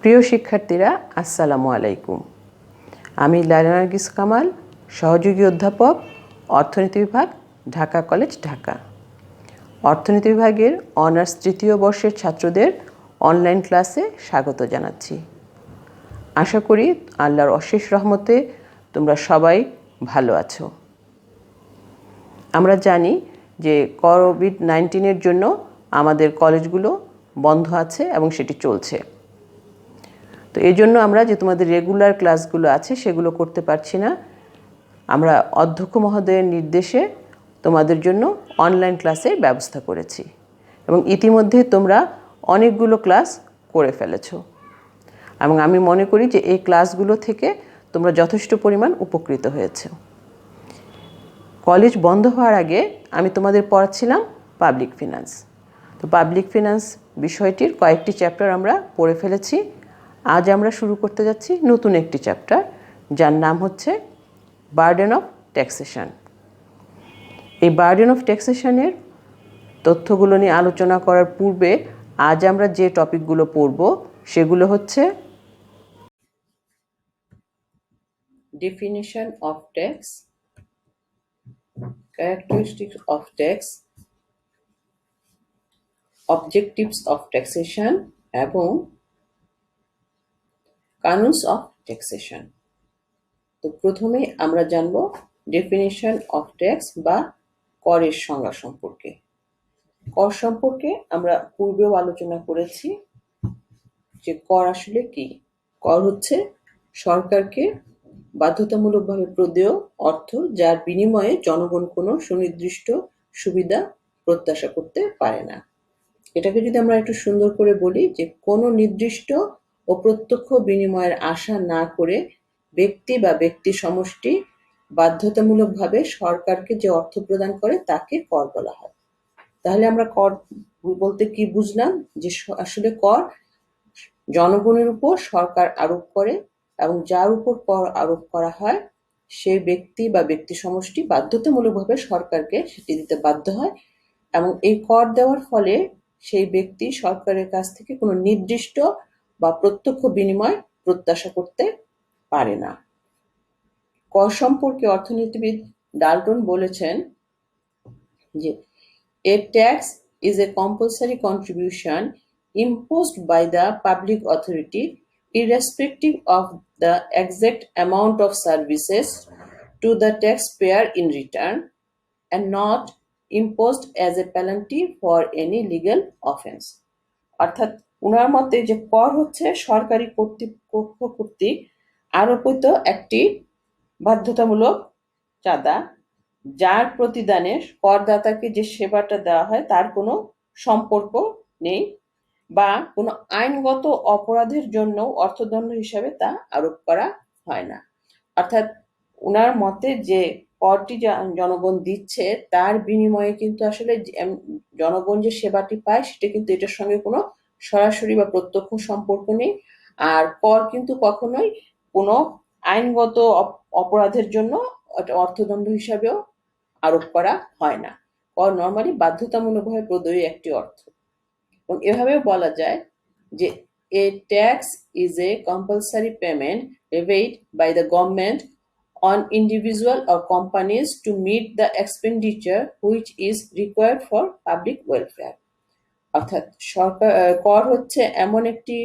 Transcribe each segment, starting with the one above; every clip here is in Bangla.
প্রিয় শিক্ষার্থীরা, আসসালামু আলাইকুম। আমি লায়লা নার্গিস কামাল, সহযোগী অধ্যাপক, অর্থনীতি বিভাগ, ঢাকা কলেজ, ঢাকা। অর্থনীতি বিভাগের অনার্স তৃতীয় বর্ষের ছাত্রদের অনলাইন ক্লাসে স্বাগত জানাচ্ছি। আশা করি আল্লাহর অশেষ রহমতে তোমরা সবাই ভালো আছো। আমরা জানি যে কোভিড-19 জন্য আমাদের কলেজগুলো বন্ধ আছে এবং সেটি চলছে। তো এই জন্য আমরা যে তোমাদের রেগুলার ক্লাসগুলো আছে সেগুলো করতে পারছি না। আমরা অধ্যক্ষ মহোদয়ের নির্দেশে তোমাদের জন্য অনলাইন ক্লাসের ব্যবস্থা করেছি এবং ইতিমধ্যে তোমরা অনেকগুলো ক্লাস করে ফেলেছো এবং আমি মনে করি যে এই ক্লাসগুলো থেকে তোমরা যথেষ্ট পরিমাণ উপকৃত হয়েছো। কলেজ বন্ধ হওয়ার আগে আমি তোমাদের পড়াচ্ছিলাম পাবলিক ফিনান্স। তো পাবলিক ফিনান্স বিষয়টির কয়েকটি চ্যাপ্টার আমরা পড়ে ফেলেছি। আজ আমরা শুরু করতে যাচ্ছি নতুন একটি চ্যাপ্টার, যার নাম হচ্ছে বার্ডেন অফ ট্যাক্সেশন। এই বার্ডেন অফ ট্যাক্সেশনের তথ্যগুলো নিয়ে আলোচনা করার পূর্বে আজ আমরা যে টপিকগুলো পড়ব সেগুলো হচ্ছে definition of tax, characteristics of tax, objectives of taxation এবং কানুনস অফ ট্যাক্সেশন। তো প্রথমে আমরা জানব ডেফিনিশন অফ ট্যাক্স বা করের সংজ্ঞা সম্পর্কে। কর সম্পর্কে আমরা পূর্বেও আলোচনা করেছি যে কর আসলে কি। কর হচ্ছে সরকারকে বাধ্যতামূলকভাবে প্রদেয় অর্থ, যার বিনিময়ে জনগণ কোনো সুনির্দিষ্ট সুবিধা প্রত্যাশা করতে পারে না। এটাকে যদি আমরা একটু সুন্দর করে বলি যে কোনো নির্দিষ্ট ও প্রত্যক্ষ বিনিময়ের আশা না করে ব্যক্তি বা ব্যক্তি সমষ্টি বাধ্যতামূলকভাবে সরকারকে যে অর্থ প্রদান করে তাকে কর বলা হয়। তাহলে আমরা কর বলতে কি বুঝলাম, যে আসলে কর জনগণের উপর সরকার আরোপ করে এবং যার উপর কর আরোপ করা হয় সেই ব্যক্তি বা ব্যক্তি সমষ্টি বাধ্যতামূলকভাবে সরকারকে সেটি দিতে বাধ্য হয় এবং এই কর দেওয়ার ফলে সেই ব্যক্তি সরকারের কাছ থেকে কোনো নির্দিষ্ট বা প্রত্যক্ষ বিনিময় প্রত্যাশা করতে পারে না। কর সম্পর্কে অর্থনীতিবিদ ডাল্টন বলেছেন যে a tax is a compulsory contribution imposed by the public authority irrespective of the exact amount of services to the taxpayer in return and not imposed as a penalty for any legal offense. অর্থাৎ উনার মতে যে কর হচ্ছে সরকারি কর্তৃপক্ষ কর্তৃক আরোপিত একটি বাধ্যতামূলক চাঁদা, যার প্রতিদানে করদাতাকে যে সেবাটা দেওয়া হয় তার কোনো সম্পর্ক নেই বা কোনো আইনগত অপরাধের জন্য অর্থদণ্ড হিসাবে তা আরোপ করা হয় না। অর্থাৎ উনার মতে যে করটি জনগণ দিচ্ছে তার বিনিময়ে কিন্তু আসলে জনগণ যে সেবাটি পায় সেটা কিন্তু এটার সঙ্গে কোনো সরাসরি বা প্রত্যক্ষ সম্পর্ক নেই। আর কর কিন্তু কখনোই কোনো আইনগত অপরাধের জন্য অর্থদণ্ড হিসাবেও আরোপ করা হয় না। কর নর্মালি বাধ্যতামূলকভাবে প্রদেয় একটি অর্থ। এবং এভাবেও বলা যায় যে a tax is a compulsory payment levied by the government on individual or companies to meet the expenditure which is required for public welfare. অর্থাৎ কর হচ্ছে এমন একটি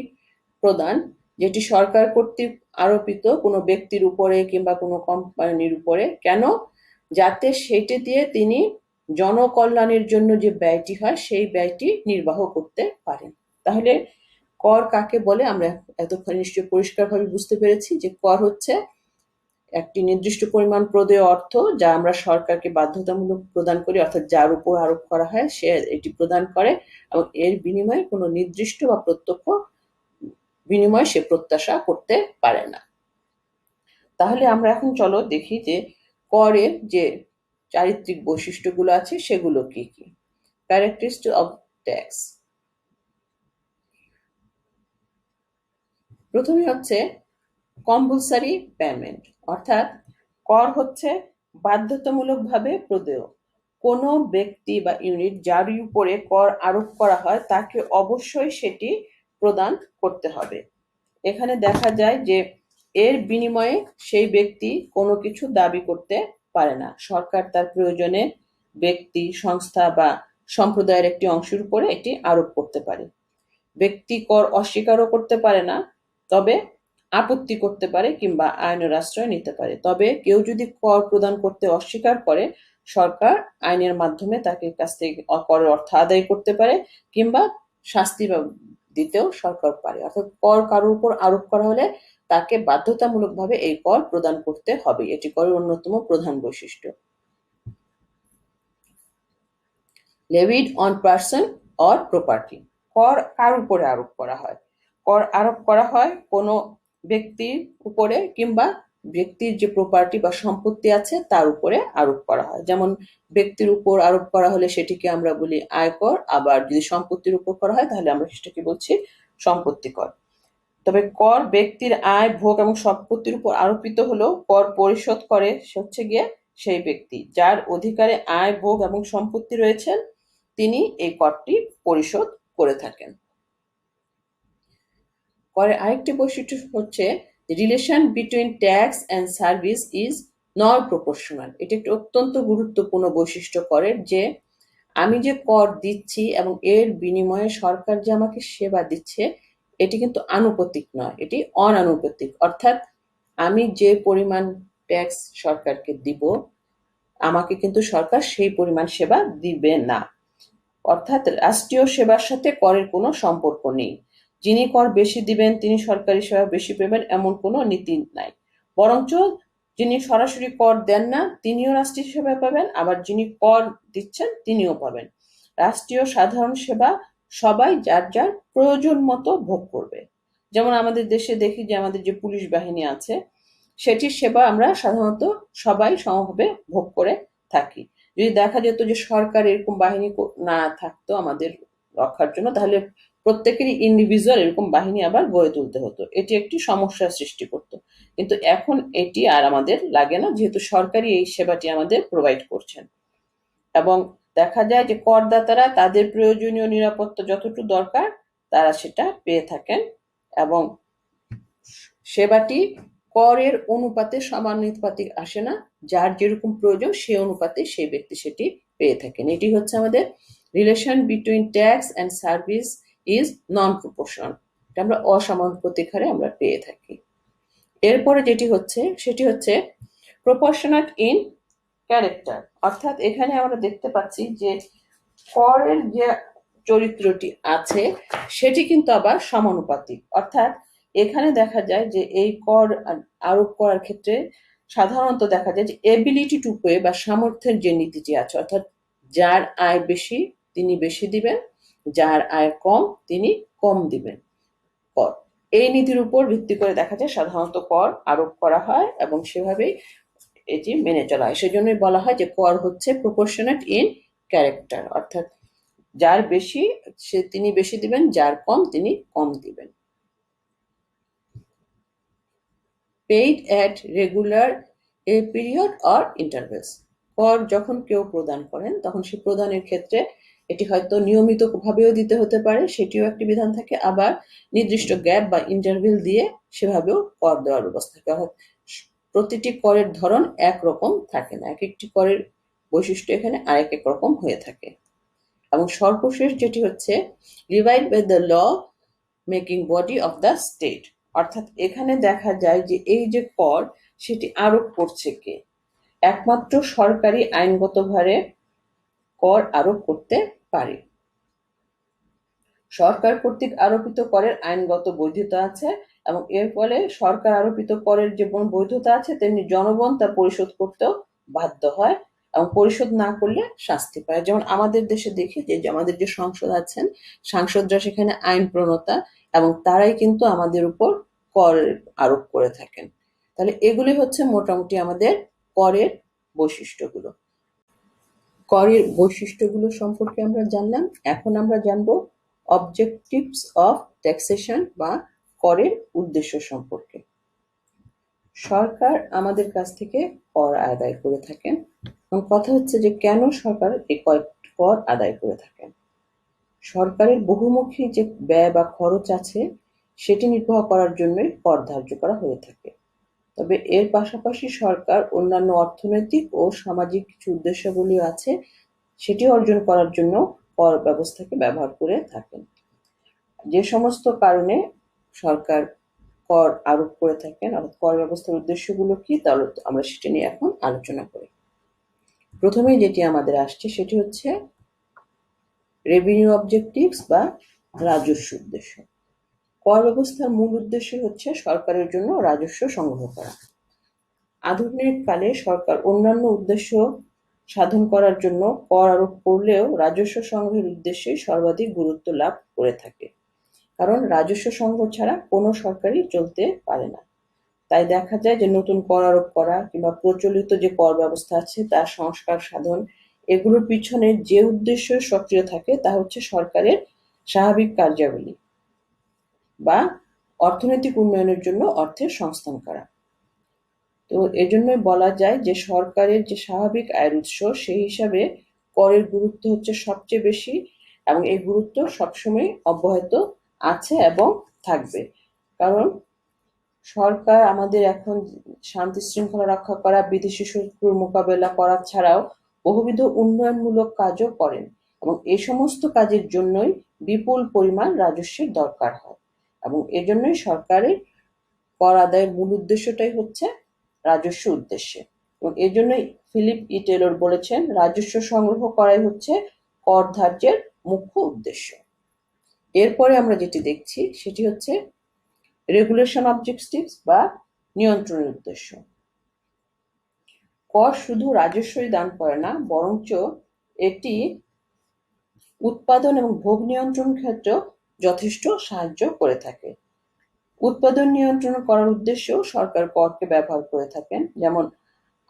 প্রদান যেটি সরকার কর্তৃক আরোপিত কোনো ব্যক্তির উপরে কিংবা কোনো কোম্পানির উপরে, কেন? যাতে সেটি দিয়ে তিনি জনকল্যাণের জন্য যে ব্যয়টি হয় সেই ব্যয়টি নির্বাহ করতে পারেন। তাহলে কর কাকে বলে আমরা এতক্ষণ নিশ্চয়ই পরিষ্কারভাবে বুঝতে পেরেছি যে কর হচ্ছে একটি নির্দিষ্ট পরিমাণ প্রদেয় অর্থ যা আমরা সরকারকে বাধ্যতামূলক প্রদান করি, অর্থাৎ যার উপর আরোপ করা হয় সে এটি প্রদান করে এবং এর বিনিময়ে কোনো নির্দিষ্ট বা প্রত্যক্ষ বিনিময় সে প্রত্যাশা করতে পারে না। তাহলে আমরা এখন চলো দেখি যে করের যে চারিত্রিক বৈশিষ্ট্যগুলো আছে সেগুলো কি কি। Characteristics of tax. প্রথমে হচ্ছে কম্পালসারি পেমেন্ট, অর্থাৎ কর হচ্ছে বাধ্যতামূলকভাবে প্রদেয়। কোনো ব্যক্তি বা ইউনিট যার উপরে কর আরোপ করা হয় তাকে অবশ্যই সেটি প্রদান করতে হবে। এখানে দেখা যায় যে এর বিনিময়ে সেই ব্যক্তি কোনো কিছু দাবি করতে পারে না। সরকার তার প্রয়োজনে ব্যক্তি, সংস্থা বা সম্প্রদায়ের একটি অংশের উপরে এটি আরোপ করতে পারে। ব্যক্তি কর অস্বীকারও করতে পারে না, তবে আপত্তি করতে পারে কিংবা আইনের আশ্রয় নিতে পারে। তবে কেউ যদি কর প্রদান করতে অস্বীকার করে, সরকার আইনের মাধ্যমে তাকে কাছ থেকে করের অর্থ আদায় করতে পারে কিংবা শাস্তি দিতেও সরকার পারে। অর্থাৎ কর কারোর উপর আরোপ করা হলে তাকে বাধ্যতামূলকভাবে এই কর প্রদান করতে হবে। এটি করের অন্যতম প্রধান বৈশিষ্ট্য। levied on person or property, কর কার উপরে আরোপ করা হয়? কর আরোপ করা হয় কোনো ব্যক্তির উপরে কিংবা ব্যক্তির যে প্রপার্টি বা সম্পত্তি আছে তার উপরে আরোপ করা হয়। যেমন ব্যক্তির উপর আরোপ করা হলে সেটিকে আমরা বলি আয়কর, আবার যদি সম্পত্তির উপর করা হয় তাহলে আমরা সেটাকে বলছি সম্পত্তি কর। তবে কর ব্যক্তির আয়, ভোগ এবং সম্পত্তির উপর আরোপিত হলেও কর পরিশোধ করে হচ্ছে গিয়ে সেই ব্যক্তি যার অধিকারে আয়, ভোগ এবং সম্পত্তি রয়েছে, তিনি এই করটি পরিশোধ করে থাকেন। করের আরেকটি বৈশিষ্ট্য হচ্ছে relation between tax and service is non proportional. এটি একটি অত্যন্ত গুরুত্বপূর্ণ বৈশিষ্ট্য করের, যে আমি যে কর দিচ্ছি এবং এর বিনিময়ে সরকার যে আমাকে সেবা দিচ্ছে এটি কিন্তু আনুপাতিক নয়, এটি অনানুপাতিক। অর্থাৎ আমি যে পরিমাণ ট্যাক্স সরকারকে দিব, আমাকে কিন্তু সরকার সেই পরিমাণ সেবা দিবে না। অর্থাৎ রাষ্ট্রীয় সেবার সাথে করের কোনো সম্পর্ক নেই। যিনি কর বেশি দিবেন তিনি সরকারি সেবা বেশি পাবেন এমন কোনো নীতি নাই। বরঞ্চ যিনি সরাসরি কর দেন না তিনিও রাষ্ট্রীয় সেবা পাবেন, আবার যিনি কর দিচ্ছেন তিনিও পাবেন। রাষ্ট্রীয় সাধারণ সেবা সবাই যার যার প্রয়োজন মতো ভোগ করবে। যেমন আমাদের দেশে দেখি যে আমাদের যে পুলিশ বাহিনী আছে সেটির সেবা আমরা সাধারণত সবাই সমভাবে ভোগ করে থাকি। যদি দেখা যেত যে সরকার এরকম বাহিনী না থাকতো আমাদের রক্ষার জন্য, তাহলে প্রত্যেকেরই ইন্ডিভিজুয়াল এরকম বাহিনী আবার গড়ে তুলতে হতো, এটি একটি সমস্যার সৃষ্টি করত। কিন্তু এখন এটি আর আমাদের লাগে না, যেহেতু সরকারই এই সেবাটি আমাদের প্রোভাইড করছেন। এবং দেখা যায় যে করদাতারা তাদের প্রয়োজনীয় নিরাপত্তা যতটুকু দরকার তারা সেটা পেয়ে থাকেন, এবং সেবাটি করের অনুপাতে সমানুপাতিক আসে না, যার যেরকম প্রয়োজন সে অনুপাতে সেই ব্যক্তি সেটি পেয়ে থাকেন। এটি হচ্ছে আমাদের relation between tax and service is non proportional, এটা আমরা অসমানুপাতিক হারে আমরা পেয়ে থাকি। এরপরে যেটি হচ্ছে সেটি হচ্ছে প্রপোর্শনাল ইন ক্যারেক্টার। অর্থাৎ এখানে আমরা দেখতে পাচ্ছি যে করের যে চরিত্রটি আছে সেটি কিন্তু আবার সমানুপাতিক। অর্থাৎ এখানে দেখা যায় যে এই কর আরোপ করার ক্ষেত্রে সাধারণত দেখা যায় যে এবিলিটি টু পে বা সামর্থ্যের যে নীতিটি আছে, অর্থাৎ যার আয় বেশি তিনি বেশি দিবেন, যার আয় কম তিনি কম দিবেন কর। এই নীতির উপর ভিত্তি করে দেখা যায় সাধারণত কর আরোপ করা হয় এবং সেভাবেই এটি মেনে চলা হয়। সেজন্যই বলা হয় যে কর হচ্ছে প্রপোর্শনেট ইন ক্যারেক্টার, অর্থাৎ যার বেশি সে তিনি বেশি দিবেন, যার কম তিনি কম দিবেন। Paid at regular a period or intervals. কর যখন কেউ প্রদান করেন তখন সে প্রদানের ক্ষেত্রে এটি হয়তো নিয়মিত ভাবেও দিতে হতে পারে, সেটিও একটি বিধান থাকে, আবার নির্দিষ্ট গ্যাপ বা ইন্টারভেল দিয়ে সেভাবেও কর দেওয়ার ব্যবস্থা থাকে। অর্থাৎ প্রতিটি করের ধরন একরকম থাকে না, এক একটি করের বৈশিষ্ট্য এখানে আরেক এক রকম হয়ে থাকে। এবং সর্বশেষ যেটি হচ্ছে revised by the law making body of the state. অর্থাৎ এখানে দেখা যায় যে এই যে কর সেটি আরোপ করছে কে? একমাত্র সরকারি আইনগতভাবে কর আরোপ করতে পারে। সরকার কর্তৃক আরোপিত করের আইনগত বৈধতা আছে এবং এর ফলে সরকার আরোপিত করের যেমন বৈধতা আছে তেমনি জনগণ তা পরিশোধ করতেও বাধ্য হয় এবং পরিশোধ না করলে শাস্তি পায়। যেমন আমাদের দেশে দেখি যে আমাদের যে সংসদ আছেন, সাংসদরা সেখানে আইন প্রণেতা এবং তারাই কিন্তু আমাদের উপর কর আরোপ করে থাকেন। তাহলে এগুলি হচ্ছে মোটামুটি আমাদের করের বৈশিষ্ট্যগুলো। করের বৈশিষ্ট্যগুলো সম্পর্কে আমরা জানলাম। এখন আমরা জানবো অবজেক্টিভস অফ ট্যাক্সেশন বা করের উদ্দেশ্য সম্পর্কে। সরকার আমাদের কাছ থেকে কর আদায় করে থাকেন এবং কথা হচ্ছে যে কেন সরকার এই কর আদায় করে থাকেন। সরকারের বহুমুখী যে ব্যয় বা খরচ আছে সেটি নির্বাহ করার জন্যই কর ধার্য করা হয়ে থাকে। তবে এর পাশাপাশি সরকার অন্যান্য অর্থনৈতিক ও সামাজিক কিছু উদ্দেশ্যাবলী আছে সেটি অর্জন করার জন্য কর ব্যবস্থাকে ব্যবহার করে থাকেন। যে সমস্ত কারণে সরকার কর আরোপ করে থাকেন অর্থাৎ কর ব্যবস্থার উদ্দেশ্যগুলো কি, তাহলে আমরা সেটা নিয়ে এখন আলোচনা করি। প্রথমেই যেটি আমাদের আসছে সেটি হচ্ছে রেভিনিউ অবজেক্টিভস বা রাজস্ব উদ্দেশ্য। কর ব্যবস্থার মূল উদ্দেশ্য হচ্ছে সরকারের জন্য রাজস্ব সংগ্রহ করা। আধুনিক কালে সরকার অন্যান্য উদ্দেশ্য সাধন করার জন্য কর আরোপ করলেও রাজস্ব সংগ্রহের উদ্দেশ্যে সর্বাধিক গুরুত্ব লাভ করে থাকে, কারণ রাজস্ব সংগ্রহ ছাড়া কোনো সরকারই চলতে পারে না। তাই দেখা যায় যে নতুন কর আরোপ করা কিংবা প্রচলিত যে কর ব্যবস্থা আছে তার সংস্কার সাধন, এগুলোর পিছনে যে উদ্দেশ্য সক্রিয় থাকে তা হচ্ছে সরকারের স্বাভাবিক কার্যাবলী বা অর্থনৈতিক উন্নয়নের জন্য অর্থের সংস্থান করা। তো এজন্যই বলা যায় যে সরকারের যে স্বাভাবিক আয়ের উৎস সেই হিসাবে করের গুরুত্ব হচ্ছে সবচেয়ে বেশি, এবং এই গুরুত্ব সবসময় অব্যাহত আছে এবং থাকবে। কারণ সরকার আমাদের এখন শান্তি শৃঙ্খলা রক্ষা করা, বিদেশি শত্রুর মোকাবেলা করা ছাড়াও বহুবিধ উন্নয়নমূলক কাজও করেন, এবং এই সমস্ত কাজের জন্যই বিপুল পরিমাণ রাজস্বের দরকার হয়, এবং এজন্যই সরকারের কর আদায়ের মূল উদ্দেশ্যটাই হচ্ছে রাজস্ব উদ্দেশ্যে। এবং এজন্যই ফিলিপ ই টেলর বলেছেন, রাজস্ব সংগ্রহ করাই হচ্ছে কর ধার্যের মুখ্য উদ্দেশ্য। এরপরে আমরা যেটি দেখছি সেটি হচ্ছে রেগুলেশন অবজেক্টিভস বা নিয়ন্ত্রণের উদ্দেশ্য। কর শুধু রাজস্বই দান করে না, বরঞ্চ এটি উৎপাদন এবং ভোগ নিয়ন্ত্রণ ক্ষেত্রেও যথেষ্ট সাহায্য করে থাকে। উৎপাদন নিয়ন্ত্রণ করার উদ্দেশ্যেও সরকার করকে ব্যবহার করে থাকেন। যেমন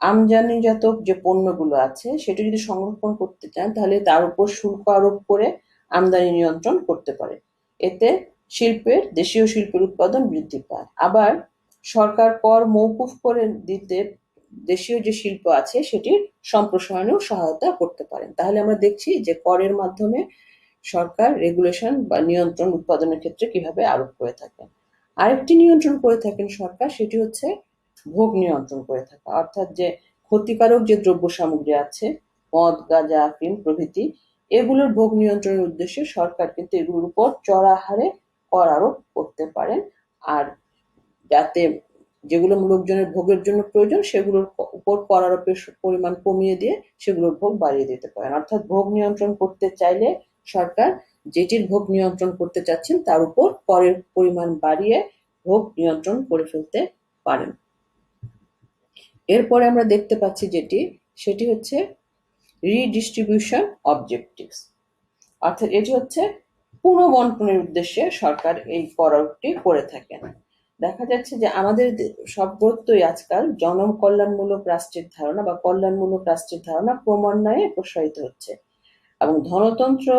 আমদানিজাত যে পণ্যগুলো আছে সেটা যদি সংরক্ষণ করতে চান তাহলে তার উপর শুল্ক আরোপ করে আমদানি নিয়ন্ত্রণ করতে পারে। এতে দেশীয় শিল্পের উৎপাদন বৃদ্ধি পায়। আবার সরকার কর মওকুফ করে দিতে দেশীয় যে শিল্প আছে সেটির সম্প্রসারণেও সহায়তা করতে পারেন। তাহলে আমরা দেখছি যে করের মাধ্যমে সরকার রেগুলেশন বা নিয়ন্ত্রণ উৎপাদনের ক্ষেত্রে কিভাবে আরোপ করে থাকেন। আরেকটি নিয়ন্ত্রণ করে থাকেন সরকার, সেটি হচ্ছে ভোগ নিয়ন্ত্রণ করে থাকা, অর্থাৎ যে ক্ষতিকারক যে দ্রব্য সামগ্রী আছে মদ, গাঁজা, আফিম প্রভৃতি, এগুলোর ভোগ নিয়ন্ত্রণের উদ্দেশ্যে সরকার কিন্তু এগুলোর উপর চড়া হারে কর আরোপ করতে পারেন, আর যাতে যেগুলো লোকজনের ভোগের জন্য প্রয়োজন সেগুলোর উপর কর আরোপের পরিমাণ কমিয়ে দিয়ে সেগুলোর ভোগ বাড়িয়ে দিতে পারেন। অর্থাৎ ভোগ নিয়ন্ত্রণ করতে চাইলে সরকার যেটির ভোগ নিয়ন্ত্রণ করতে চাচ্ছেন তার উপর করের পরিমাণ বাড়িয়ে ভোগ নিয়ন্ত্রণ করে ফেলতে পারেন। এরপরে আমরা দেখতে পাচ্ছি সেটি হচ্ছে রিডিস্ট্রিবিউশন অবজেক্টিভস, অর্থাৎ এটি হচ্ছে পুনঃবন্টনের উদ্দেশ্যে সরকার এই কর আরোপটি করে থাকেন। দেখা যাচ্ছে যে আমাদের সর্বত্রই আজকাল জনকল্যাণমূলক রাষ্ট্রের ধারণা বা কল্যাণমূলক রাষ্ট্রের ধারণা ক্রমান্বয়ে প্রসারিত হচ্ছে, এবং ধনতন্ত্র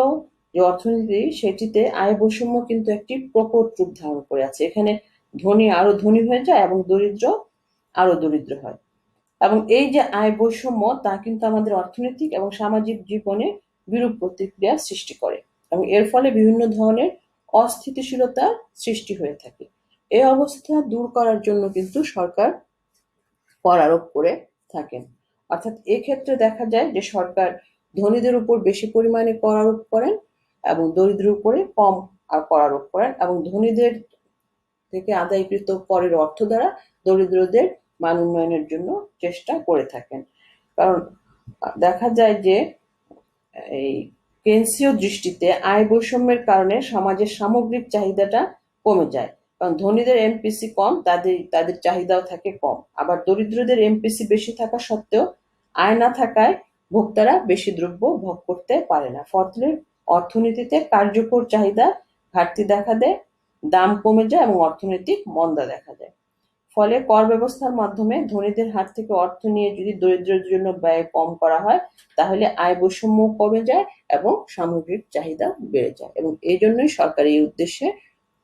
যে অর্থনীতি সেটিতে আয় বৈষম্য কিন্তু একটি প্রকট রূপ ধারণ করে আছে। এখানে ধনী আরো ধনী হয়ে যায় এবং দরিদ্র আরো দরিদ্র হয়, এবং এই যে আয় বৈষম্য তা কিন্তু আমাদের অর্থনৈতিক এবং সামাজিক জীবনে বিরূপ প্রতিক্রিয়া সৃষ্টি করে, এবং এর ফলে বিভিন্ন ধরনের অস্থিতিশীলতা সৃষ্টি হয়ে থাকে। এই অবস্থা দূর করার জন্য কিন্তু সরকার কর আরোপ করে থাকেন। অর্থাৎ এক্ষেত্রে দেখা যায় যে সরকার ধনীদের উপর বেশি পরিমাণে কর আরোপ করেন এবং দরিদ্রের উপরে কম কর আরোপ করেন, এবং ধনীদের থেকে আদায়কৃত করের অর্থ দ্বারা দরিদ্রদের মান উন্নয়নের জন্য চেষ্টা করে থাকেন। কারণ দেখা যায় যে এই কেন্সীয় দৃষ্টিতে আয় বৈষম্যের কারণে সমাজের সামগ্রিক চাহিদাটা কমে যায়, কারণ ধনীদের এমপিসি কম, তাদের চাহিদাও থাকে কম। আবার দরিদ্রদের এমপিসি বেশি থাকা সত্ত্বেও আয় না থাকায় ভোক্তারা বেশি দ্রব্য ভোগ করতে পারে না, ফলে অর্থনীতিতে কার্যকর চাহিদা ঘাটতি দেখা দেয়, দাম কমে যায় এবং অর্থনৈতিক মন্দা দেখা যায়। ফলে কর ব্যবস্থার মাধ্যমে ধনীদের হাত থেকে অর্থ নিয়ে যদি দরিদ্রদের জন্য ব্যয় কম করা হয় তাহলে আয় বৈষম্য কমে যায় এবং সামগ্রিক চাহিদা বেড়ে যায়, এবং এই জন্যই সরকার এই উদ্দেশ্যে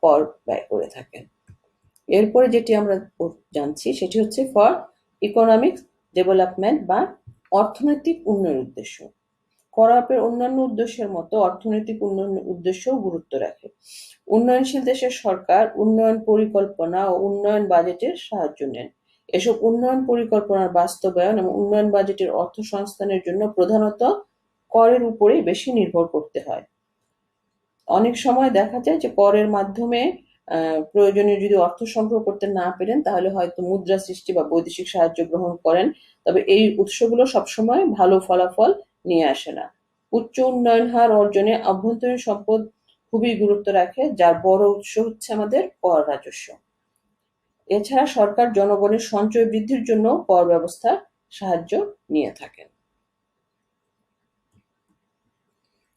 কর ব্যয় করে থাকেন। এরপরে যেটি আমরা জানছি সেটি হচ্ছে ফর ইকোনমিক ডেভেলপমেন্ট বা অর্থনৈতিক উন্নয়নের উদ্দেশ্য। কর আরোপের অন্যান্য উদ্দেশ্যের মতো অর্থনৈতিক উন্নয়নের উদ্দেশ্যও গুরুত্ব রাখে। উন্নয়নশীল দেশের সরকার উন্নয়ন পরিকল্পনা ও উন্নয়ন বাজেটের সাহায্য নেন। এসব উন্নয়ন পরিকল্পনার বাস্তবায়ন এবং উন্নয়ন বাজেটের অর্থ সংস্থানের জন্য প্রধানত করের উপরেই বেশি নির্ভর করতে হয়। অনেক সময় দেখা যায় যে করের মাধ্যমে প্রয়োজনীয় যদি অর্থ সংগ্রহ করতে না পারেন তাহলে হয়তো মুদ্রা সৃষ্টি বা বৈদেশিক সাহায্য গ্রহণ করেন, তবে এই উৎসগুলো সবসময় ভালো ফলাফল নিয়ে আসে না। উচ্চ উন্নয়ন হার অর্জনে আভ্যন্তরীণ সম্পদ খুবই গুরুত্ব রাখে, যার বড় উৎস হচ্ছে আমাদের কর রাজস্ব। এছাড়া সরকার জনগণের সঞ্চয় বৃদ্ধির জন্য কর ব্যবস্থা সাহায্য নিয়ে থাকেন।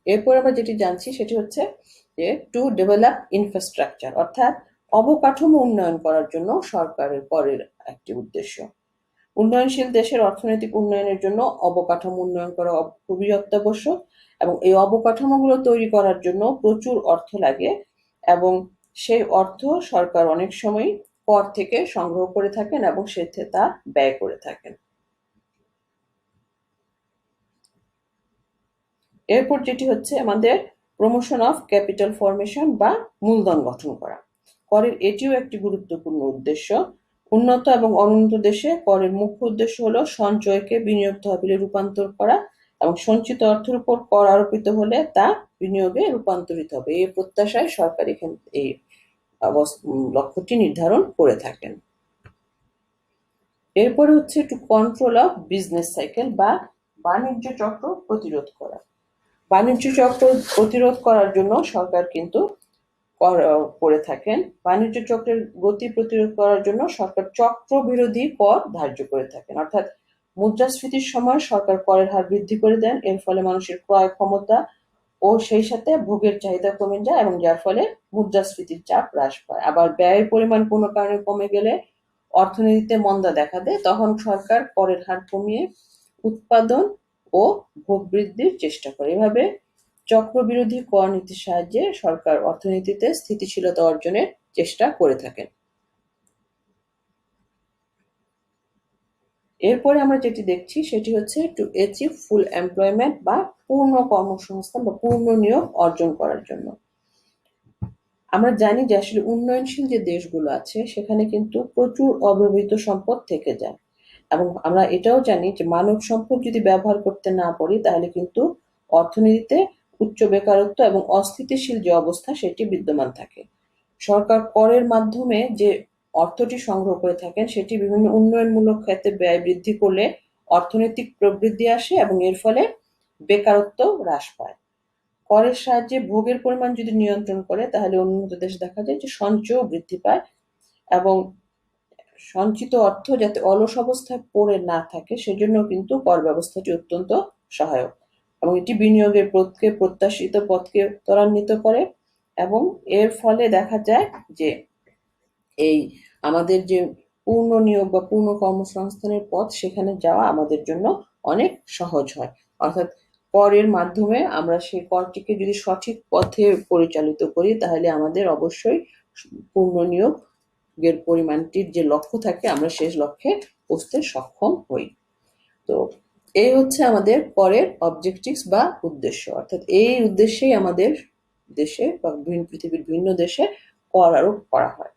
এরপর আমরা যেটি জানছি সেটি হচ্ছে যে টু ডেভেলপ ইনফ্রাস্ট্রাকচার, অর্থাৎ অবকাঠামো উন্নয়ন করার জন্য সরকারের করের একটি উদ্দেশ্য। উন্নয়নশীল দেশের অর্থনৈতিক উন্নয়নের জন্য অবকাঠামো উন্নয়ন করা খুবই অত্যাবশ্যক, এবং এই অবকাঠামোগুলো তৈরি করার জন্য প্রচুর অর্থ লাগে, এবং সেই অর্থ সরকার অনেক সময় কর থেকে সংগ্রহ করে থাকেন এবং সেতে তা ব্যয় করে থাকেন। এরপর যেটি হচ্ছে আমাদের প্রমোশন অফ ক্যাপিটাল ফরমেশন বা মূলধন গঠন করা। করের এটিও একটি গুরুত্বপূর্ণ উদ্দেশ্য। উন্নত এবং অনুন্নত দেশে করের মুখ্য উদ্দেশ্য হলো সঞ্চয়কে বিনিয়োগ তহবিলে রূপান্তর করা, এবং সঞ্চিত অর্থের উপর কর আরোপিত হলে তা বিনিয়োগে রূপান্তরিত হবে, এই প্রত্যাশায় সরকার এখানে এই লক্ষ্যটি নির্ধারণ করে থাকেন। এরপরে হচ্ছে to control of business cycle বা বাণিজ্য চক্র প্রতিরোধ করা। বাণিজ্য চক্র প্রতিরোধ করার জন্য সরকার কিন্তু করে থাকেন। বাণিজ্য চক্রের গতি প্রতিরোধ করার জন্য সরকার চক্র বিরোধী কর ধার্য করে থাকেন, অর্থাৎ মুদ্রাস্ফীতির সময় সরকার করের হার বৃদ্ধি করে দেন। এর ফলে মানুষের ক্রয় ক্ষমতা ও সেই সাথে ভোগের চাহিদা কমে যায়, এবং যার ফলে মুদ্রাস্ফীতির চাপ হ্রাস পায়। আবার ব্যয়ের পরিমাণ কোনো কারণে কমে গেলে অর্থনীতিতে মন্দা দেখা দেয়, তখন সরকার করের হার কমিয়ে উৎপাদন ও ভোগ বৃদ্ধির চেষ্টা করে। এভাবে চক্রবিরোধী কর নীতির সাহায্যে সরকার অর্থনীতিতে স্থিতিশীলতা অর্জনের চেষ্টা করে থাকেন। এরপরে আমরা যেটি দেখছি সেটি হচ্ছে টু অ্যাচিভ ফুল এমপ্লয়মেন্ট বা পূর্ণ কর্মসংস্থান বা পূর্ণ নিয়োগ অর্জন করার জন্য। আমরা জানি যে আসলে উন্নয়নশীল যে দেশগুলো আছে সেখানে কিন্তু প্রচুর অব্যবহৃত সম্পদ থেকে যায়, এবং আমরা এটাও জানি যে মানব সম্পদ যদি ব্যবহার করতে না পারি তাহলে কিন্তু অর্থনীতিতে উচ্চ বেকারত্ব এবং অস্থিতিশীল যে অবস্থা সেটি বিদ্যমান থাকে। সরকার করের মাধ্যমে যে অর্থটি সংগ্রহ করে থাকেন সেটি বিভিন্ন উন্নয়নমূলক খাতে ব্যয় বৃদ্ধি করলে অর্থনৈতিক প্রবৃদ্ধি আসে, এবং এর ফলে বেকারত্ব হ্রাস পায়। করের সাহায্যে ভোগের পরিমাণ যদি নিয়ন্ত্রণ করে তাহলে উন্নত দেশে দেখা যায় যে সঞ্চয়ও বৃদ্ধি পায়, এবং সঞ্চিত অর্থ যাতে অলস অবস্থায় পড়ে না থাকে সেজন্য কিন্তু কর ব্যবস্থাটি অত্যন্ত সহায়ক, এবং এটি বিনিয়োগের পথকে প্রত্যাশিত পথকে ত্বরান্বিত করে, এবং এর ফলে দেখা যায় যে এই আমাদের যে পূর্ণ নিয়োগ বা পূর্ণ কর্মসংস্থানের পথ সেখানে যাওয়া আমাদের জন্য অনেক সহজ হয়। অর্থাৎ করের মাধ্যমে আমরা সেই করটিকে যদি সঠিক পথে পরিচালিত করি তাহলে আমাদের অবশ্যই পূর্ণ নিয়োগের পরিমাণটির যে লক্ষ্য থাকে আমরা সেই লক্ষ্যে পৌঁছতে সক্ষম হই। তো এই হচ্ছে আমাদের করের অবজেক্টিভস বা উদ্দেশ্য, অর্থাৎ এই উদ্দেশ্যেই আমাদের দেশে বা পৃথিবীর বিভিন্ন দেশে কর আরোপ করা হয়।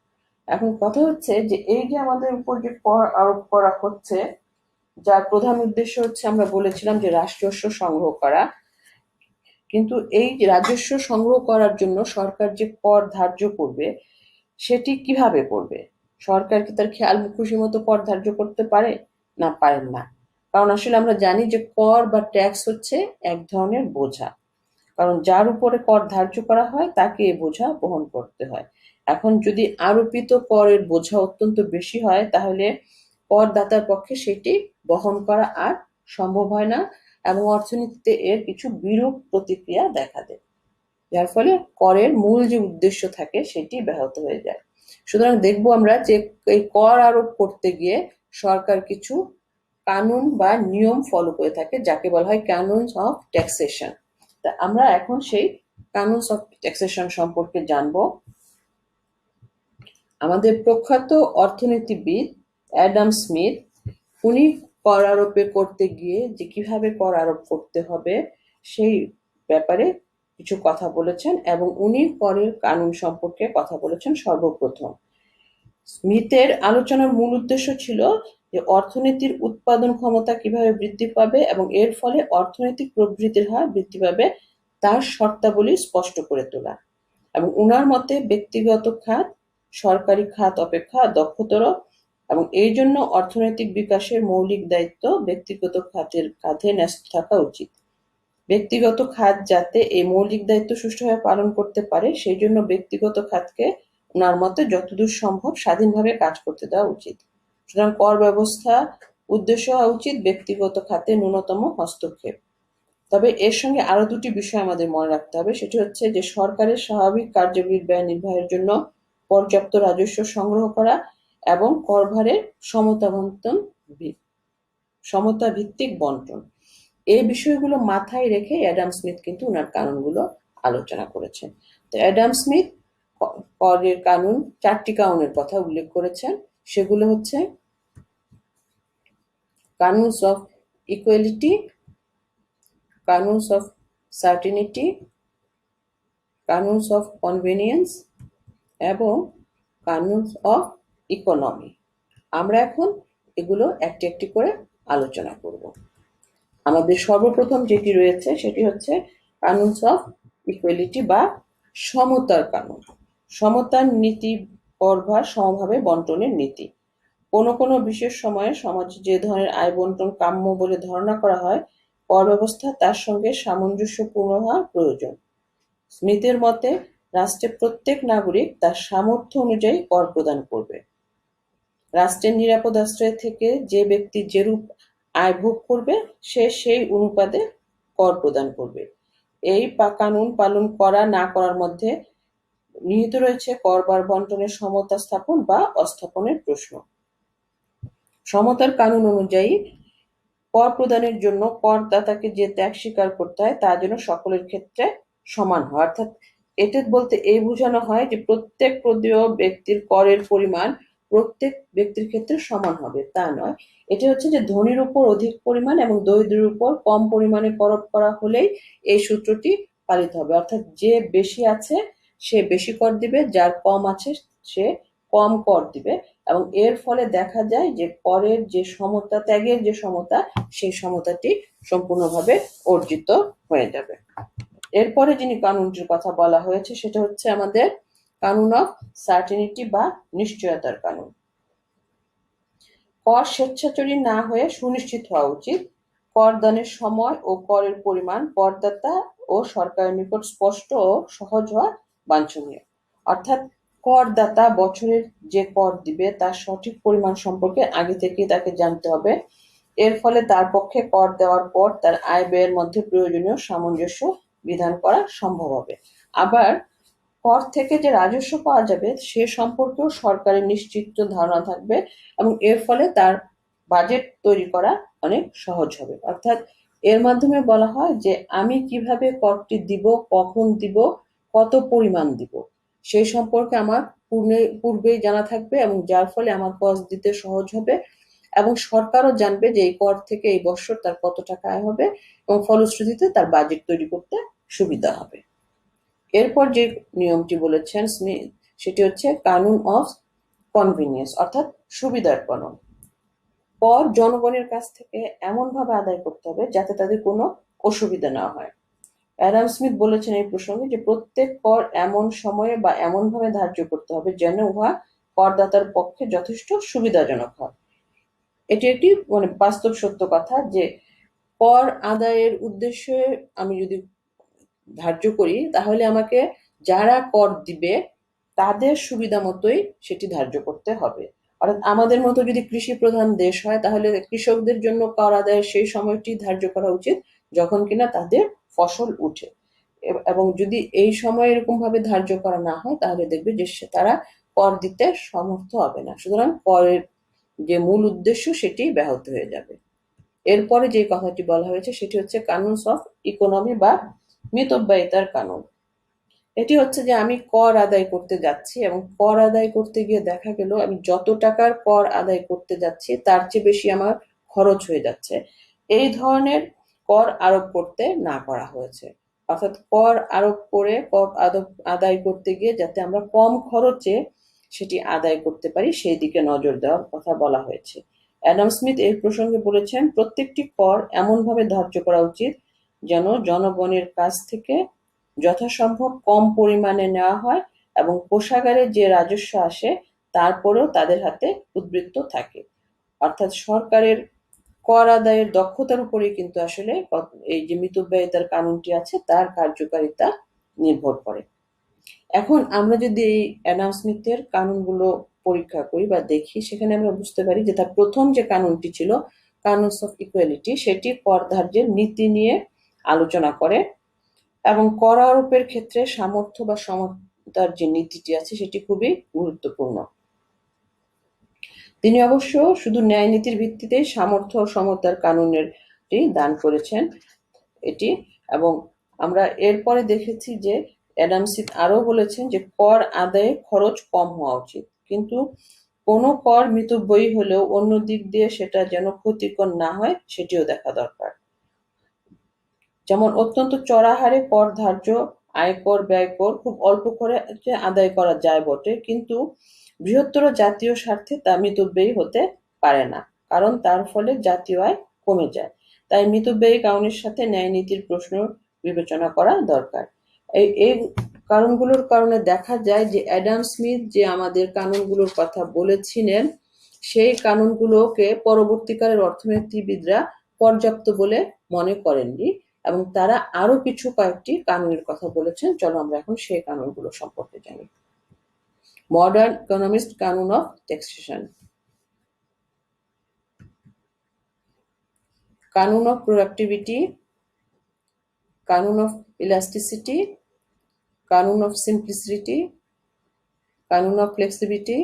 এখন কথা হচ্ছে যে এই যে আমাদের উপর যে কর আরোপ করা হচ্ছে যার প্রধান উদ্দেশ্য হচ্ছে আমরা বলেছিলাম যে রাজস্ব সংগ্রহ করা, কিন্তু এই রাজস্ব সংগ্রহ করার জন্য সরকার যে কর ধার্য করবে সেটি কিভাবে করবে? সরকার কি তার খেয়াল খুশি মতো কর ধার্য করতে পারে? না, পারেন না। কারণ আসলে আমরা জানি যে কর বা ট্যাক্স হচ্ছে এক ধরনের বোঝা, কারণ যার উপরে কর ধার্য করা হয় তাকে এই বোঝা বহন করতে হয়। এখন যদি আরোপিত করের বোঝা অত্যন্ত বেশি হয় তাহলে করদাতার পক্ষে সেটি বহন করা আর সম্ভব হয় না, এবং অর্থনীতিতে এর কিছু বিরূপ প্রতিক্রিয়া দেখা দেয়, যার ফলে করের মূল যে উদ্দেশ্য থাকে সেটি ব্যাহত হয়ে যায়। সুতরাং দেখবো আমরা যে এই কর আরোপ করতে গিয়ে সরকার কিছু কানুন বা নিয়ম ফলো করে থাকে যাকে বলা হয় কানুনস অফ ট্যাক্সেশন। তা আমরা এখন সেই কানুনস অফ ট্যাক্সেশন সম্পর্কে জানবো। আমাদের প্রখ্যাত অর্থনীতিবিদ অ্যাডাম স্মিথ উনি কর আরোপে করতে গিয়ে যে কিভাবে কর আরোপ করতে হবে সেই ব্যাপারে কিছু কথা বলেছেন এবং উনি করের কানুন সম্পর্কে কথা বলেছেন সর্বপ্রথম। স্মিথের আলোচনার মূল উদ্দেশ্য ছিল যে অর্থনীতির উৎপাদন ক্ষমতা কিভাবে বৃদ্ধি পাবে এবং এর ফলে অর্থনৈতিক প্রবৃদ্ধির হার বৃদ্ধি পাবে তার শর্তাবলী স্পষ্ট করে তোলা। এবং উনার মতে ব্যক্তিগত খাত সরকারি খাত অপেক্ষা দক্ষতর এবং এই জন্য অর্থনৈতিক বিকাশের মৌলিক দায়িত্ব ব্যক্তিগত খাতের কাঁধে ন্যস্ত থাকা উচিত। ব্যক্তিগত খাত যাতে এই মৌলিক দায়িত্ব সুষ্ঠুভাবে পালন করতে পারে সেই জন্য ব্যক্তিগত খাতকে ওনার মতে যতদূর সম্ভব স্বাধীনভাবে কাজ করতে দেওয়া উচিত। সুতরাং কর ব্যবস্থা উদ্দেশ্য হওয়া উচিত ব্যক্তিগত খাতে ন্যূনতম হস্তক্ষেপ। তবে এর সঙ্গে আরো দুটি বিষয় আমাদের মনে রাখতে হবে, সেটি হচ্ছে যে সরকারের স্বাভাবিক কার্যবিধির ব্যয় নির্বাহের জন্য পর্যাপ্ত রাজস্ব সংগ্রহ করা এবং করভারের সমতা ভিত্তিক বন্টন। এই বিষয়গুলো মাথায় রেখে অ্যাডাম স্মিথ কিন্তু ওনার কানুনগুলো আলোচনা করেছেন। তো অ্যাডাম স্মিথ করের কানুন 4টি কানুনের কথা উল্লেখ করেছেন। সেগুলো হচ্ছে canons of equality, canons of certainty, canons of convenience এবং কানুনস অফ ইকোনমি। আমরা এখন এগুলো একটি একটি করে আলোচনা করব। আমাদের সর্বপ্রথম যেটি রয়েছে সেটি হচ্ছে কানুনস অফ ইকুয়ালিটি বা সমতার কানুন। সমতার নীতি করভার সমভাবে বন্টনের নীতি। কোনো কোনো বিশেষ সময়ে সমাজে যে ধরনের আয় বন্টন কাম্য বলে ধারণা করা হয় কর ব্যবস্থা তার সঙ্গে সামঞ্জস্যপূর্ণ হওয়া প্রয়োজন। স্মিথের মতে রাষ্ট্রের প্রত্যেক নাগরিক তার সামর্থ্য অনুযায়ী কর প্রদান করবে। রাষ্ট্রের নিরাপদ আশ্রয় থেকে যে ব্যক্তি যেরূপ আয় ভোগ করবে সে সেই অনুপাতে কর প্রদান করবে। এই কানুন পালন করা না করার মধ্যে নিহিত রয়েছে কর বা বন্টনের সমতা স্থাপন বা অস্থাপনের প্রশ্ন। সমতার কানুন অনুযায়ী কর প্রদানের জন্য করদাতাকে যে ত্যাগ স্বীকার করতে হয় তা যেন সকলের ক্ষেত্রে সমান হয়। অর্থাৎ এটা বলতে এই বোঝানো হয় যে প্রত্যেক প্রদেয় ব্যক্তির করের পরিমাণ প্রত্যেক ব্যক্তির ক্ষেত্রে সমান হবে, তা নয়। এটা হচ্ছে যে ধনীর উপর অধিক পরিমাণ এবং দরিদ্রের উপর কম পরিমাণে কর করা হলেই এই সূত্রটি পালিত হবে। অর্থাৎ যে বেশি আছে সে বেশি কর দিবে, যার কম আছে সে কম কর দিবে এবং এর ফলে দেখা যায় যে করের যে সমতা, ত্যাগের যে সমতা, সেই সমতাটি সম্পূর্ণভাবে অর্জিত হয়ে যাবে। এরপরে যিনি কানুনটির কথা বলা হয়েছে সেটা হচ্ছে আমাদের কানুন অফ সার্টেনিটি বা নিশ্চয়তার কানুন। কর স্বেচ্ছাচারী না হয়ে সুনিশ্চিত হওয়া উচিত। করদানের সময় ও করের পরিমাণ করদাতা ও সরকারের নিকট স্পষ্ট ও সহজ হওয়া বাঞ্ছনীয়। অর্থাৎ করদাতা বছরের যে কর দিবে তার সঠিক পরিমাণ সম্পর্কে আগে থেকেই তাকে জানতে হবে। এর ফলে তার পক্ষে কর দেওয়ার পর তার আয় ব্যয়ের মধ্যে প্রয়োজনীয় সামঞ্জস্য বিধান করা সম্ভব হবে। আবার কর থেকে যে রাজস্ব পাওয়া যাবে সে সম্পর্কেও সরকারের নিশ্চিত ধারণা থাকবে এবং এর ফলে তার বাজেট তৈরি করা অনেক সহজ হবে। অর্থাৎ এর মাধ্যমে বলা হয় যে আমি কিভাবে করটি দিব, কখন দিব, কত পরিমাণ দিব সেই সম্পর্কে আমার পূর্বেই জানা থাকবে এবং যার ফলে আমার কর দিতে সহজ হবে এবং সরকারও জানবে যে এই কর থেকে এই বছর তার কত টাকা আয় হবে এবং ফলশ্রুতিতে তার বাজেট তৈরি করতে সুবিধা হবে। এরপর যে নিয়মটি বলেছেন স্মিথ সেটি হচ্ছে কানুন অফ কনভিনিয়েন্স অর্থাৎ সুবিধার কানুন। কর জনগণের কাছ থেকে এমন ভাবে আদায় করতে হবে যাতে তাদের কোনো অসুবিধা না হয়। অ্যাডাম স্মিথ বলেছেন এই প্রসঙ্গে যে প্রত্যেক কর এমন সময়ে বা এমন ভাবে ধার্য করতে হবে যেন উহা করদাতার পক্ষে যথেষ্ট সুবিধাজনক হয়। এটি একটি বাস্তব সত্য কথা যে কর আদায়ের উদ্দেশ্যে আমি যদি ধার্য করি তাহলে আমাকে যারা কর দিবে তাদের সুবিধা মতোই সেটি ধার্য করতে হবে। অর্থাৎ আমাদের মতো যদি কৃষি প্রধান দেশ হয় তাহলে কৃষকদের জন্য কর আদায়ের সেই সময়টি ধার্য করা উচিত যখন কিনা তাদের ফসল উঠে এবং যদি এই সময় এরকম ভাবে ধার্য করা না হয় তাহলে দেখবে যে তারা কর দিতে সমর্থ হবে না। সুতরাং করের যে মূল উদ্দেশ্য সেটি ব্যাহত হয়ে যাবে। এরপরে যে কথাটি বলা হয়েছে সেটি হচ্ছে কানুনস অফ ইকোনমি বা মিতব্যয়িতার কানুন। এটি হচ্ছে যে আমি কর আদায় করতে যাচ্ছি এবং কর আদায় করতে গিয়ে দেখা গেল আমি যত টাকার কর আদায় করতে যাচ্ছি তার চেয়ে বেশি আমার খরচ হয়ে যাচ্ছে। এই ধরনের কর আরোপ করতে না করা হয়েছে। অর্থাৎ কর আরোপ করে কর আদায় করতে গিয়ে যাতে আমরা কম খরচে সেটি আদায় করতে পারি সেই দিকে নজর দেওয়ার কথা বলা হয়েছে। অ্যাডাম স্মিথ এই প্রসঙ্গে বলেছেন, প্রত্যেকটি কর এমনভাবে ধার্য করা উচিত যেন জনগণের কাছ থেকে যথাসম্ভব কম পরিমাণে নেওয়া হয় এবং কোষাগারে যে রাজস্ব আসে তারপরেও তাদের হাতে উদ্বৃত্ত থাকে। অর্থাৎ সরকারের কর আদায়ের দক্ষতার উপরেই কিন্তু আসলে এই যে মিতব্যয়িতার কানুনটি আছে তার কার্যকারিতা নির্ভর করে। এখন আমরা যদি এই অ্যাডাম স্মিথের কানুনগুলো পরীক্ষা করি বা দেখি, সেখানে আমরা বুঝতে পারি যে তার প্রথম যে কানুনটি ছিল, কানুনস অফ ইকুয়ালিটি, সেটি কর ধার্যের নীতি নিয়ে আলোচনা করে এবং কর আরোপের ক্ষেত্রে সামর্থ্য বা সমতার যে নীতিটি আছে সেটি খুবই গুরুত্বপূর্ণ। তিনি অবশ্য শুধু ন্যায় নীতির ভিত্তিতেই সামর্থ্য ও সমতার কানুনের দান করেছেন এটি। এবং আমরা এরপরে দেখেছি যে অ্যাডাম স্মিথ আরো বলেছেন যে কর আদায়ে খরচ কম হওয়া উচিত, কিন্তু কোনো কর মিতব্যয়ী হলেও অন্য দিক দিয়ে সেটা যেন ক্ষতিকর না হয় সেটিও দেখা দরকার। যেমন অত্যন্ত চড়া হারে কর ধার্য, আয়কর ব্যয়কর খুব অল্প করে আদায় করা যায় বটে, কিন্তু বৃহত্তর জাতীয় স্বার্থে তা মিতব্যয়ী হতে পারে না, কারণ তার ফলে জাতীয় আয় কমে যায়। তাই মিতব্যয়ী কারণের সাথে ন্যায় নীতির প্রশ্ন বিবেচনা করা দরকার। এই কারণগুলোর কারণে দেখা যায় যে অ্যাডাম স্মিথ যে আমাদের কানুনগুলোর কথা বলেছিলেন সেই কানুনগুলোকে পরবর্তীকালের অর্থনীতিবিদরা পর্যাপ্ত বলে মনে করেননি এবং তারা আরো কয়েকটি কানুনের কথা বলেছেন। চলো আমরা এখন সেই কানুনগুলো সম্পর্কে জানি। মডার্ন ইকোনমিস্ট কানুন অফ ট্যাক্সেশন, কানুন অফ প্রোডাক্টিভিটি, কানুন অফ ইলাস্টিসিটি, কানুন অফ সিম্পলিসিটি, কানুন অফ ফ্লেক্সিবিলিটি,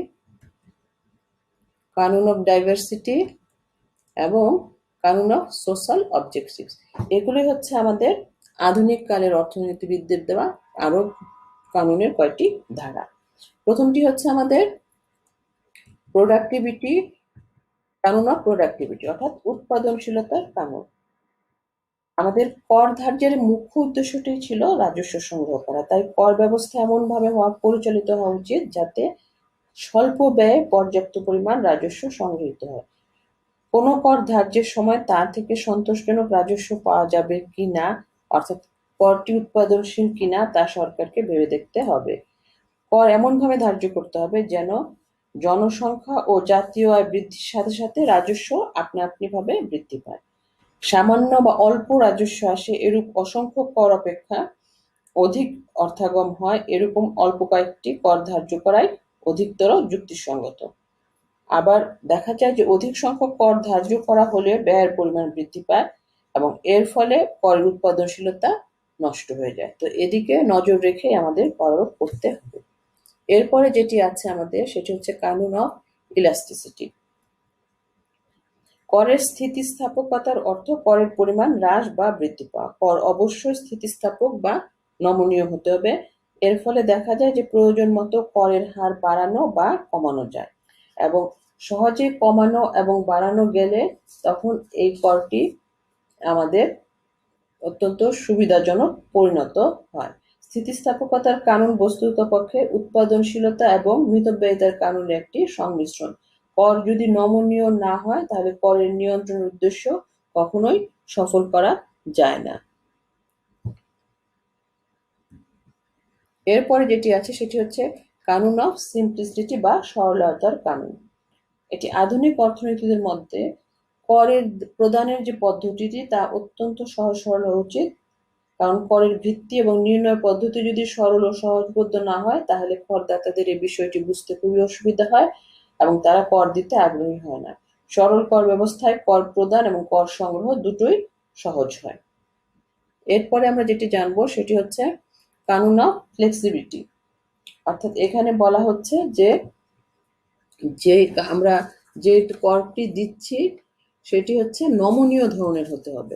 কানুন অফ ডাইভার্সিটি এবং কানুন অফ সোশ্যাল অবজেক্টিভস। এগুলি হচ্ছে আমাদের আধুনিক কালের অর্থনীতিবিদদের দেওয়া আরো কানুনের কয়েকটি ধারা। প্রথমটি হচ্ছে আমাদের প্রোডাক্টিভিটি, কানুন অফ প্রোডাক্টিভিটি অর্থাৎ উৎপাদনশীলতার কানুন। আমাদের কর ধার্যের মুখ্য উদ্দেশ্যটি ছিল রাজস্ব সংগ্রহ করা, তাই কর ব্যবস্থা এমনভাবে পরিচালিত হওয়া উচিত যাতে স্বল্প ব্যয়ে পর্যাপ্ত পরিমাণ রাজস্ব সংগৃহীত হয়। কোনো কর ধার্যের সময় তা থেকে সন্তোষজনক রাজস্ব পাওয়া যাবে কিনা, অর্থাৎ করটি উৎপাদনশীল কিনা তা সরকারকে ভেবে দেখতে হবে। কর এমনভাবে ধার্য করতে হবে যেন জনসংখ্যা ও জাতীয় আয় বৃদ্ধির সাথে সাথে রাজস্ব আপনা-আপনি ভাবে বৃদ্ধি পায়। সামান্য বা অল্প রাজস্ব আসে এরূপ অসংখ্য কর অপেক্ষা অধিক অর্থাগম হয় এরকম অল্প কয়েকটি কর ধার্য করাই অধিকতর যুক্তিসঙ্গত। আবার দেখা যায় যে অধিক সংখ্যক কর ধার্য করা হলে ব্যয়ের পরিমাণ বৃদ্ধি পায় এবং এর ফলে করের উৎপাদনশীলতা নষ্ট হয়ে যায়। তো এদিকে নজর রেখে আমাদের কর করতে হবে। এরপরে যেটি আছে আমাদের সেটি হচ্ছে কানুন অফ ইলাস্টিসিটি। করের স্থিতিস্থাপকতার অর্থ করের পরিমাণ হ্রাস বা বৃদ্ধি পাওয়া। কর অবশ্যই স্থিতিস্থাপক বা নমনীয় হতে হবে। এর ফলে দেখা যায় যে প্রয়োজন মতো করের হার বাড়ানো বা কমানো যায় এবং সহজে কমানো এবং বাড়ানো গেলে তখন এই করটি আমাদের অত্যন্ত সুবিধাজনক পরিণত হয়। স্থিতিস্থাপকতার কানুন বস্তুতপক্ষে উৎপাদনশীলতা এবং মিতব্যয়িতার কানুনের একটি সংমিশ্রণ। কর যদি নমনীয় না হয় তাহলে করের নিয়ন্ত্রণের উদ্দেশ্য কখনোই সফল করা যায় না। এরপরে যেটি আছে সেটি হচ্ছে কানুন অফ সিম্পলিসিটি বা সরলতার কানুন। এটি আধুনিক অর্থনীতিদের মধ্যে করের প্রদানের যে পদ্ধতিটি তা অত্যন্ত সহজ সরল হওয়া উচিত, কারণ করের ভিত্তি এবং নির্ণয় পদ্ধতি যদি সরল ও সহজবোধ্য না হয় তাহলে করদাতাদের এই বিষয়টি বুঝতে খুবই অসুবিধা হয় এবং তারা কর দিতে আগ্রহী হয় না। সরল কর ব্যবস্থায় কর প্রদান এবং কর সংগ্রহ দুটোই সহজ হয়। এরপরে আমরা যেটি জানবো সেটি হচ্ছে কানুন অফ ফ্লেক্সিবিলিটি, অর্থাৎ এখানে বলা হচ্ছে যে আমরা যে করটি দিচ্ছি সেটি হচ্ছে নমনীয় ধরনের হতে হবে,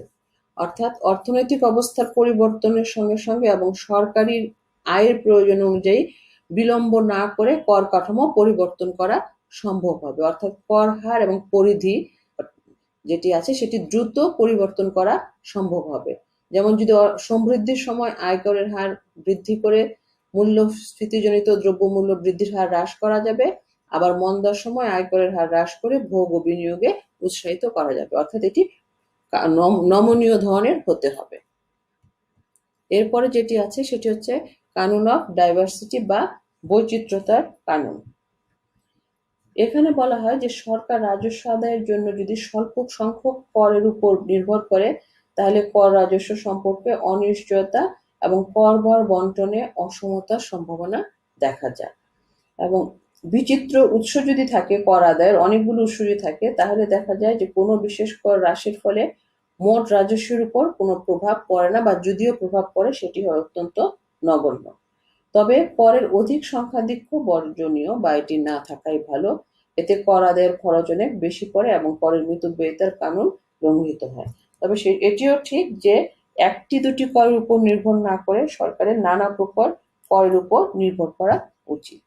অর্থাৎ অর্থনৈতিক অবস্থার পরিবর্তনের সঙ্গে সঙ্গে এবং সরকারি আয়ের প্রয়োজন অনুযায়ী বিলম্ব না করে কর কাঠামো পরিবর্তন করা সম্ভব হবে। অর্থাৎ কর হার এবং পরিধি যেটি আছে সেটি দ্রুত পরিবর্তন করা সম্ভব হবে। যেমন যদি সমৃদ্ধির সময় আয়করের হার বৃদ্ধি করে মূল্যস্ফীতিজনিত দ্রব্যমূল্য বৃদ্ধির হার হ্রাস করা যাবে, আবার মন্দার সময় আয়করের হার হ্রাস করে ভোগ ও বিনিয়োগে উৎসাহিত করা যাবে। অর্থাৎ এটি নমনীয় ধরনের হতে হবে। এরপরে যেটি আছে সেটি হচ্ছে কানুন অফ ডাইভার্সিটি বা বৈচিত্র্যতার কানুন। এখানে বলা হয় যে সরকার রাজস্ব আদায়ের জন্য যদি স্বল্প সংখ্যক করের উপর নির্ভর করে তাহলে কর রাজস্ব সম্পর্কে অনিশ্চয়তা এবং করভার বন্টনে অসমতার সম্ভাবনা দেখা যায়। এবং বিচিত্র উৎস যদি থাকে কর আদায়ের, অনেকগুলো উৎস যদি থাকে তাহলে দেখা যায় যে কোনো বিশেষ কর হ্রাসের ফলে মোট রাজস্বের উপর কোনো প্রভাব পড়ে না, বা যদিও প্রভাব পড়ে সেটি হয় অত্যন্ত নগণ্য। তবে করের অধিক সংখ্যাধিক্য বর্জনীয় বা এটি না থাকাই ভালো। এতে কর আদায়ের খরচ অনেক বেশি পড়ে এবং করের মিতব্যয়িতার কানুন লঙ্ঘিত হয়। তবে এটিও ঠিক যে একটি দুটি করের উপর নির্ভর না করে সরকারের নানা প্রকার করের উপর নির্ভর করা উচিত।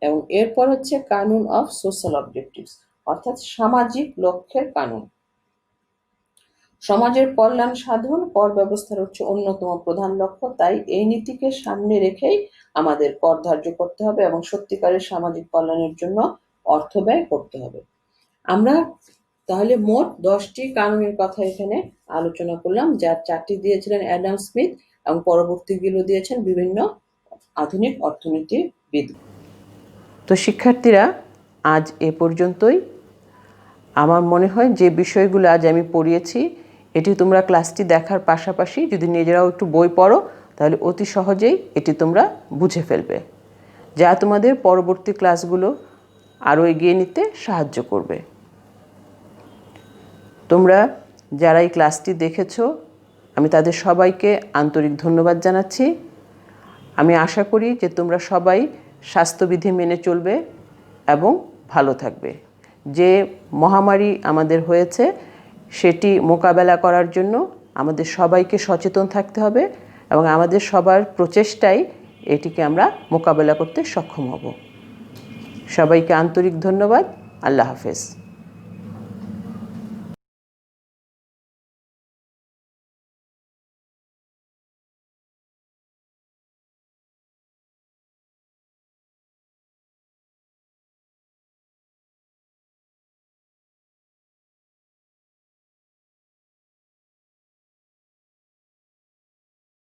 এবং এরপর হচ্ছে কানুন অফ সোশ্যাল অবজেক্টিভস, অর্থাৎ সামাজিক লক্ষ্যের কানুন। সমাজের কল্যাণ সাধন কর ব্যবস্থার হচ্ছে অন্যতম প্রধান লক্ষ্য। তাই এই নীতিকে সামনে রেখেই আমাদের কর ধার্য করতে হবে এবং সত্যিকারের সামাজিক কল্যাণের জন্য অর্থ ব্যয় করতে হবে। আমরা তাহলে মোট 10টি কানুনের কথা এখানে আলোচনা করলাম, যার 4টি দিয়েছিলেন অ্যাডাম স্মিথ এবং পরবর্তীগুলো দিয়েছেন বিভিন্ন আধুনিক অর্থনীতিবিদ। তো শিক্ষার্থীরা, আজ এ পর্যন্তই। আমার মনে হয় যে বিষয়গুলো আজ আমি পড়িয়েছি এটি তোমরা ক্লাসটি দেখার পাশাপাশি যদি নিজেরাও একটু বই পড়ো তাহলে অতি সহজেই এটি তোমরা বুঝে ফেলবে, যা তোমাদের পরবর্তী ক্লাসগুলো আরও এগিয়ে নিতে সাহায্য করবে। তোমরা যারা এই ক্লাসটি দেখেছো আমি তাদের সবাইকে আন্তরিক ধন্যবাদ জানাচ্ছি। আমি আশা করি যে তোমরা সবাই স্বাস্থ্যবিধি মেনে চলবে এবং ভালো থাকবে। যে মহামারী আমাদের হয়েছে সেটি মোকাবেলা করার জন্য আমাদের সবাইকে সচেতন থাকতে হবে এবং আমাদের সবার প্রচেষ্টায় এটিকে আমরা মোকাবেলা করতে সক্ষম হব। সবাইকে আন্তরিক ধন্যবাদ। আল্লাহ হাফেজ।